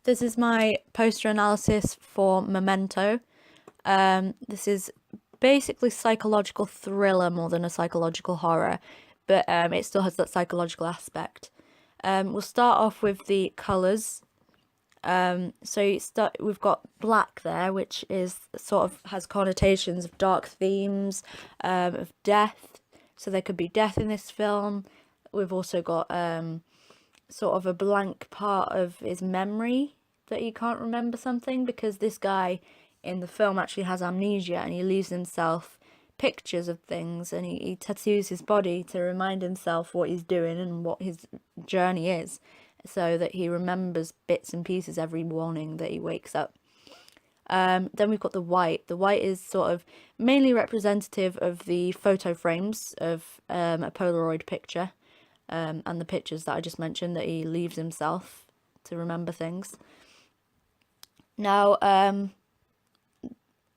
This is my poster analysis for Memento. This is basically psychological thriller more than a psychological horror, but it still has that psychological aspect. We'll start off with the colours. We've got black there, which is sort of has connotations of dark themes, of death. So there could be death in this film. We've also got sort of a blank part of his memory that he can't remember something, because this guy in the film actually has amnesia and he leaves himself pictures of things, and he tattoos his body to remind himself what he's doing and what his journey is, so that he remembers bits and pieces every morning that he wakes up. Then we've got the white. The white is sort of mainly representative of the photo frames of a Polaroid picture, and the pictures that I just mentioned that he leaves himself to remember things. Now,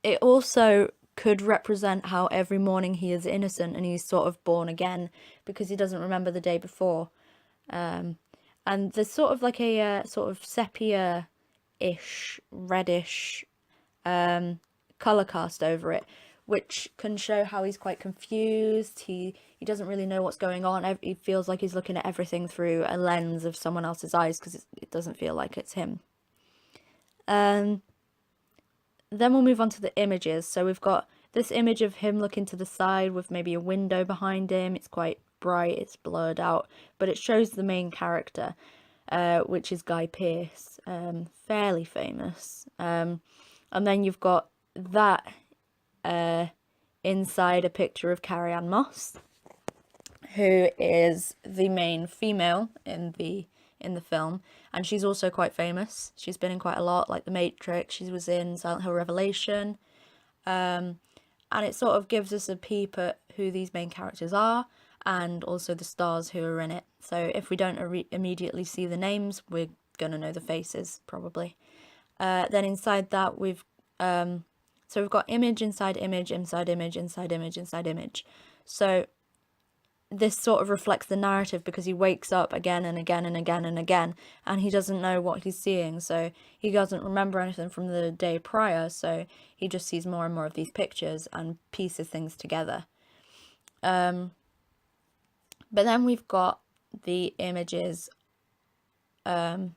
it also could represent how every morning he is innocent and he's sort of born again because he doesn't remember the day before. And there's sort of like a sort of sepia-ish, reddish colour cast over it, which can show how he's quite confused. He doesn't really know what's going on. He feels like he's looking at everything through a lens of someone else's eyes because it doesn't feel like it's him. Then we'll move on to the images. So we've got this image of him looking to the side with maybe a window behind him. It's quite bright, it's blurred out, but it shows the main character, which is Guy Pearce, fairly famous. And then you've got that inside a picture of Carrie-Anne Moss, who is the main female in the film, and she's also quite famous. She's been in quite a lot, like The Matrix. She was in Silent Hill Revelation, and it sort of gives us a peep at who these main characters are and also the stars who are in it. So if we don't immediately see the names, we're gonna know the faces probably. Then inside that we've got image inside image inside image inside image inside image. So this sort of reflects the narrative because he wakes up again and again and again and again, and he doesn't know what he's seeing, so he doesn't remember anything from the day prior, so he just sees more and more of these pictures and pieces things together. But then we've got the images on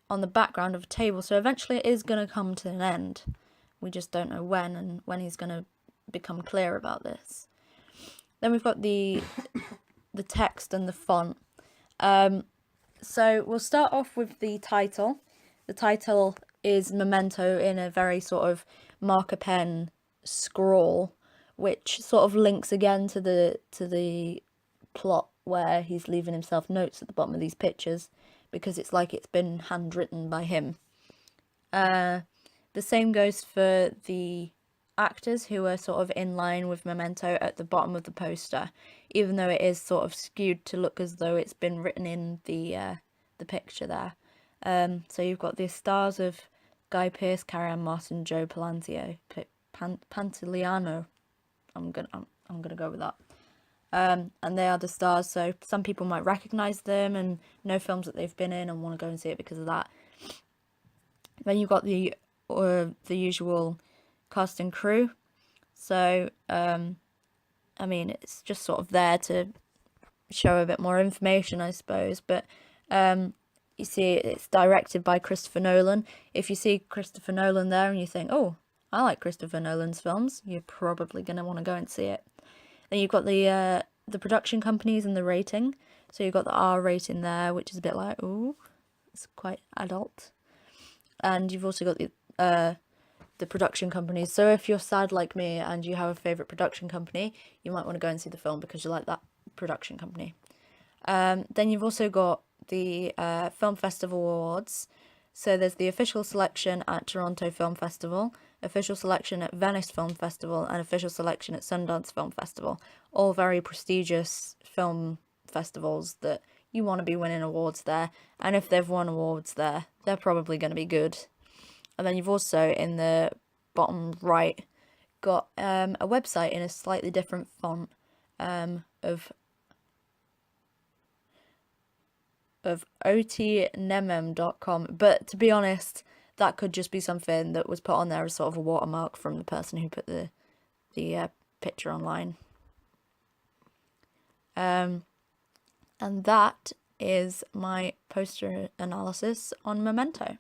the background of a table, so eventually it is going to come to an end. We just don't know when, and when he's going to become clear about this. Then we've got the text and the font. So we'll start off with the title. The title is Memento in a very sort of marker pen scrawl, which sort of links again to the plot where he's leaving himself notes at the bottom of these pictures, because it's like it's been handwritten by him. The same goes for the actors who are sort of in line with Memento at the bottom of the poster, even though it is sort of skewed to look as though it's been written in the picture there. So you've got the stars of Guy Pearce, Carrie-Anne Moss, and Joe Pantoliano. I'm gonna go with that. And they are the stars, so some people might recognise them and know films that they've been in and want to go and see it because of that. Then you've got the usual cast and crew. So, I mean, it's just sort of there to show a bit more information, I suppose. But you see, it's directed by Christopher Nolan. If you see Christopher Nolan there and you think, oh, I like Christopher Nolan's films, you're probably going to want to go and see it. Then you've got the production companies and the rating. So you've got the R rating there, which is a bit like, ooh, it's quite adult. And you've also got the production companies. So if you're sad like me and you have a favourite production company, you might want to go and see the film because you like that production company. Then you've also got the Film Festival Awards. So there's the official selection at Toronto Film Festival, official selection at Venice Film Festival, and official selection at Sundance Film Festival. All very prestigious film festivals that you want to be winning awards there. And if they've won awards there, they're probably going to be good. And then you've also, in the bottom right, got a website in a slightly different font of of otnemem.com, but to be honest, that could just be something that was put on there as sort of a watermark from the person who put the picture online. And that is my poster analysis on Memento.